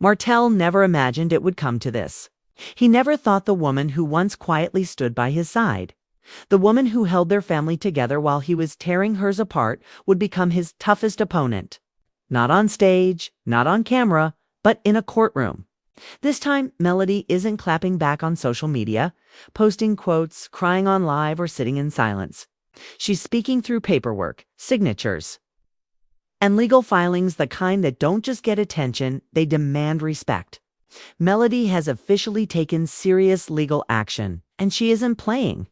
Martell never imagined it would come to this. He never thought the woman who once quietly stood by his side, the woman who held their family together while he was tearing hers apart, would become his toughest opponent. Not on stage, not on camera, but in a courtroom. This time, Melody isn't clapping back on social media, posting quotes, crying on live, or sitting in silence. She's speaking through paperwork, signatures, and legal filings, the kind that don't just get attention, they demand respect. Melody has officially taken serious legal action, and she isn't playing.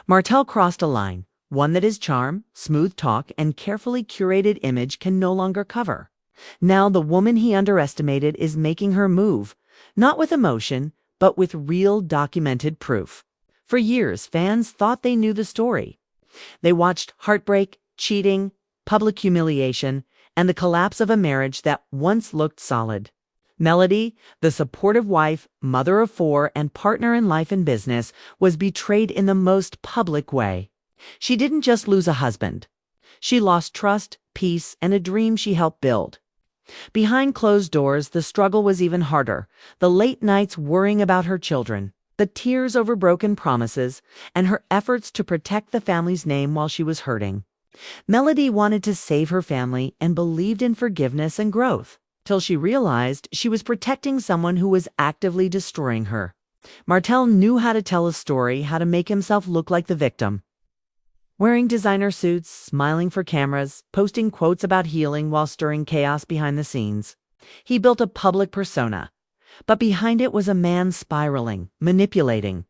Martell crossed a line, one that his charm, smooth talk, and carefully curated image can no longer cover. Now the woman he underestimated is making her move, not with emotion, but with real documented proof. For years, fans thought they knew the story. They watched heartbreak, cheating, public humiliation, and the collapse of a marriage that once looked solid. Melody, the supportive wife, mother of 4, and partner in life and business, was betrayed in the most public way. She didn't just lose a husband. She lost trust, peace, and a dream she helped build. Behind closed doors, the struggle was even harder. The late nights worrying about her children, the tears over broken promises, and her efforts to protect the family's name while she was hurting. Melody wanted to save her family and believed in forgiveness and growth, till she realized she was protecting someone who was actively destroying her. Martell knew how to tell a story, how to make himself look like the victim. Wearing designer suits, smiling for cameras, posting quotes about healing while stirring chaos behind the scenes. He built a public persona, but behind it was a man spiraling, manipulating,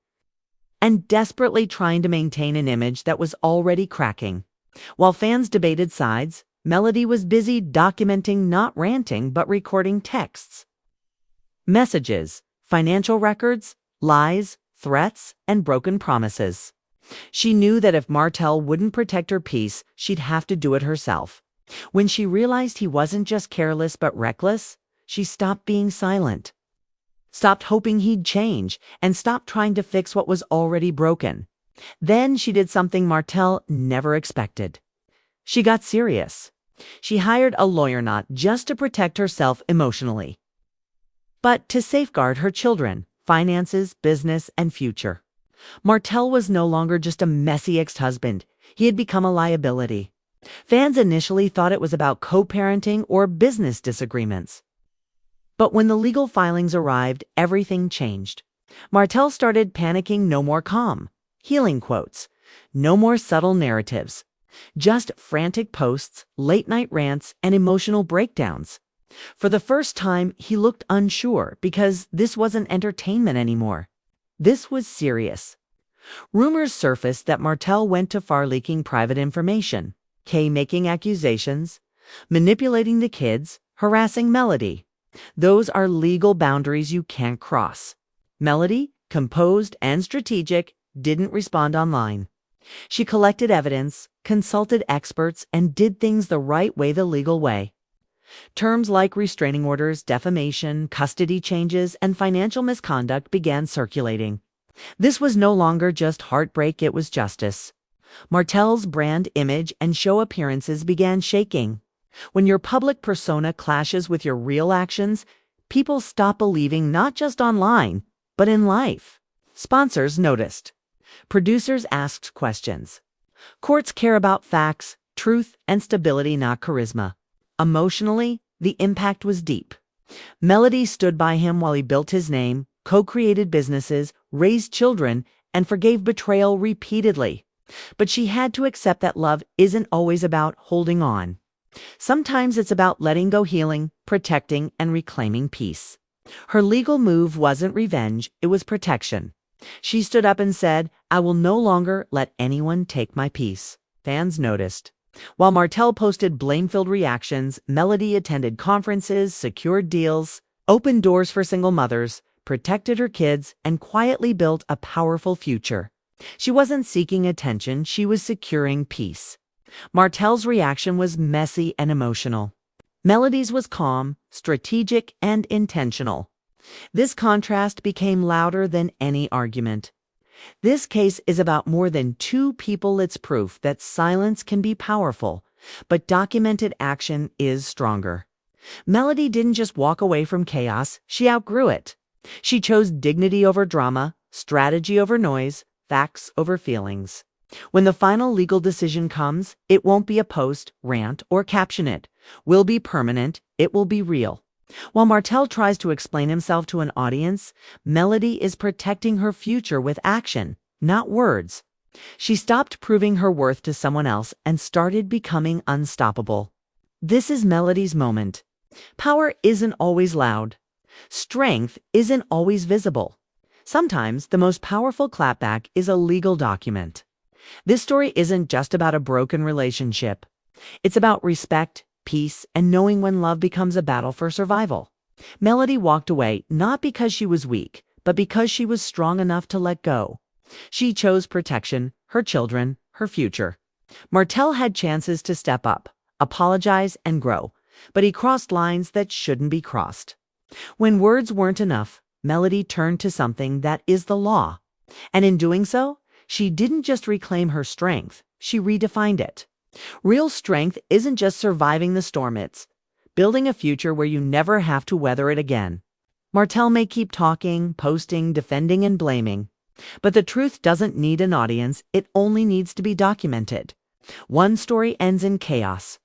and desperately trying to maintain an image that was already cracking. While fans debated sides, Melody was busy documenting, not ranting, but recording texts, messages, financial records, lies, threats, and broken promises. She knew that if Martell wouldn't protect her peace, she'd have to do it herself. When she realized he wasn't just careless but reckless, she stopped being silent, stopped hoping he'd change, and stopped trying to fix what was already broken. Then she did something Martell never expected. She got serious. She hired a lawyer not just to protect herself emotionally, but to safeguard her children, finances, business, and future. Martell was no longer just a messy ex-husband. He had become a liability. Fans initially thought it was about co-parenting or business disagreements. But when the legal filings arrived, everything changed. Martell started panicking. No more calm, healing quotes. No more subtle narratives. Just frantic posts, late-night rants, and emotional breakdowns. For the first time, he looked unsure because this wasn't entertainment anymore. This was serious. Rumors surfaced that Martell went too far, leaking private information, making accusations, manipulating the kids, harassing Melody. Those are legal boundaries you can't cross. Melody, composed and strategic, didn't respond online. She collected evidence, consulted experts, and did things the right way, the legal way. Terms like restraining orders, defamation, custody changes, and financial misconduct began circulating. This was no longer just heartbreak, it was justice. Martell's brand image and show appearances began shaking. When your public persona clashes with your real actions, people stop believing not just online, but in life. Sponsors noticed. Producers asked questions. Courts care about facts, truth, and stability, not charisma. Emotionally, the impact was deep. Melody stood by him while he built his name, co-created businesses, raised children, and forgave betrayal repeatedly. But she had to accept that love isn't always about holding on. Sometimes it's about letting go, healing, protecting, and reclaiming peace. Her legal move wasn't revenge, it was protection. She stood up and said, "I will no longer let anyone take my peace." Fans noticed. While Martell posted blame-filled reactions, Melody attended conferences, secured deals, opened doors for single mothers, protected her kids, and quietly built a powerful future. She wasn't seeking attention, she was securing peace. Martell's reaction was messy and emotional. Melody's was calm, strategic, and intentional. This contrast became louder than any argument. This case is about more than two people. It's proof that silence can be powerful, but documented action is stronger. Melody didn't just walk away from chaos, she outgrew it. She chose dignity over drama, strategy over noise, facts over feelings. When the final legal decision comes, it won't be a post, rant, or caption it. Will be permanent, it will be real. While Martell tries to explain himself to an audience, Melody is protecting her future with action, not words. She stopped proving her worth to someone else and started becoming unstoppable. This is Melody's moment. Power isn't always loud. Strength isn't always visible. Sometimes the most powerful clapback is a legal document. This story isn't just about a broken relationship. It's about respect, peace, and knowing when love becomes a battle for survival. Melody walked away not because she was weak, but because she was strong enough to let go. She chose protection, her children, her future. Martell had chances to step up, apologize, and grow, but he crossed lines that shouldn't be crossed. When words weren't enough, Melody turned to something that is the law. And in doing so, she didn't just reclaim her strength, she redefined it. Real strength isn't just surviving the storm, it's building a future where you never have to weather it again. Martell may keep talking, posting, defending, and blaming, but the truth doesn't need an audience, it only needs to be documented. One story ends in chaos.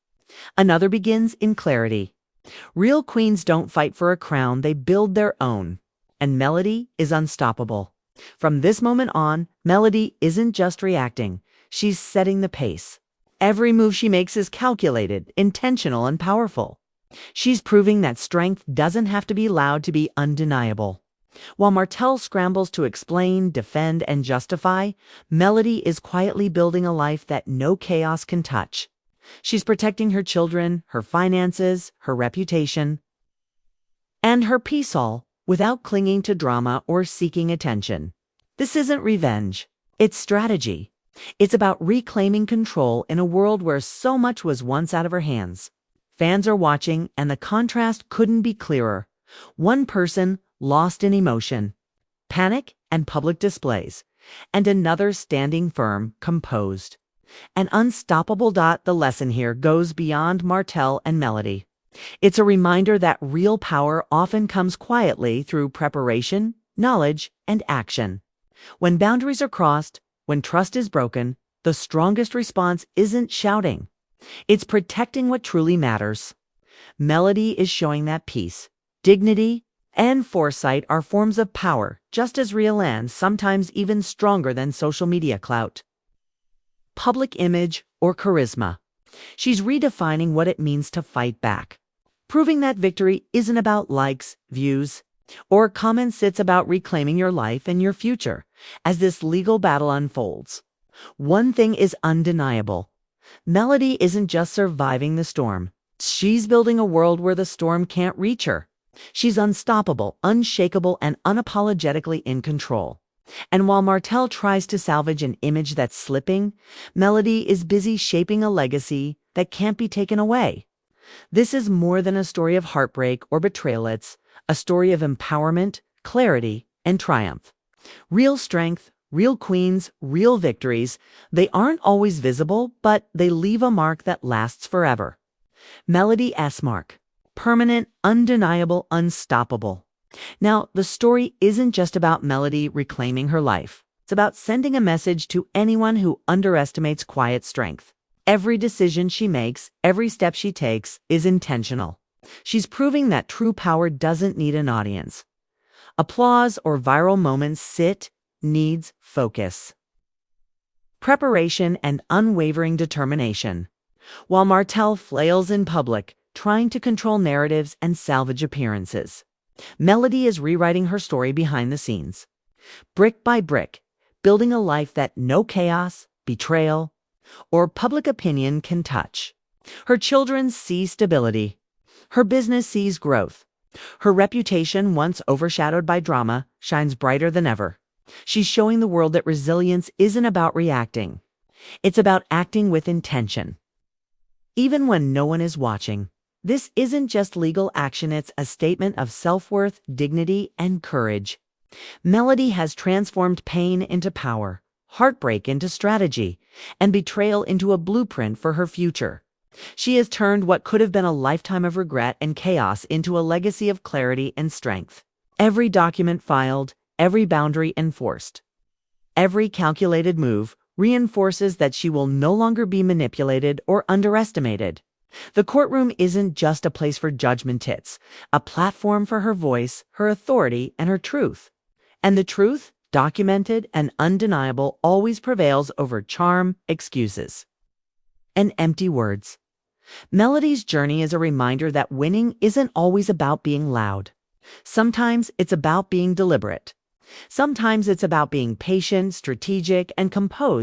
Another begins in clarity. Real queens don't fight for a crown, they build their own. And Melody is unstoppable. From this moment on, Melody isn't just reacting, she's setting the pace. Every move she makes is calculated, intentional, and powerful. She's proving that strength doesn't have to be loud to be undeniable. While Martell scrambles to explain, defend, and justify, Melody is quietly building a life that no chaos can touch. She's protecting her children, her finances, her reputation, and her peace, all without clinging to drama or seeking attention. This isn't revenge, it's strategy. It's about reclaiming control in a world where so much was once out of her hands. Fans are watching, and the contrast couldn't be clearer. One person lost in emotion, panic, and public displays, and another standing firm, composed. An unstoppable. The lesson here goes beyond Martell and Melody. It's a reminder that real power often comes quietly through preparation, knowledge, and action. When boundaries are crossed, when trust is broken, the strongest response isn't shouting. It's protecting what truly matters. Melody is showing that peace, dignity, and foresight are forms of power, just as real and sometimes even stronger than social media clout, public image, or charisma. She's redefining what it means to fight back, proving that victory isn't about likes, views, or comments. It's about reclaiming your life and your future. As this legal battle unfolds, one thing is undeniable. Melody isn't just surviving the storm. She's building a world where the storm can't reach her. She's unstoppable, unshakable, and unapologetically in control. And while Martell tries to salvage an image that's slipping, Melody is busy shaping a legacy that can't be taken away. This is more than a story of heartbreak or betrayal. It's a story of empowerment, clarity, and triumph. Real strength, real queens, real victories, they aren't always visible, but they leave a mark that lasts forever. Melody's mark. Permanent, undeniable, unstoppable. Now, the story isn't just about Melody reclaiming her life. It's about sending a message to anyone who underestimates quiet strength. Every decision she makes, every step she takes, is intentional. She's proving that true power doesn't need an audience. Applause or viral moments needs focus, preparation, and unwavering determination. While Martell flails in public, trying to control narratives and salvage appearances, Melody is rewriting her story behind the scenes, brick by brick, building a life that no chaos, betrayal, or public opinion can touch. Her children see stability. Her business sees growth. Her reputation, once overshadowed by drama, shines brighter than ever. She's showing the world that resilience isn't about reacting. It's about acting with intention, even when no one is watching. This isn't just legal action, it's a statement of self-worth, dignity, and courage. Melody has transformed pain into power, heartbreak into strategy, and betrayal into a blueprint for her future. She has turned what could have been a lifetime of regret and chaos into a legacy of clarity and strength. Every document filed, every boundary enforced, every calculated move reinforces that she will no longer be manipulated or underestimated. The courtroom isn't just a place for judgment, it's a platform for her voice, her authority, and her truth. And the truth, documented and undeniable, always prevails over charm, excuses, and empty words. Melody's journey is a reminder that winning isn't always about being loud. Sometimes it's about being deliberate. Sometimes it's about being patient, strategic, and composed.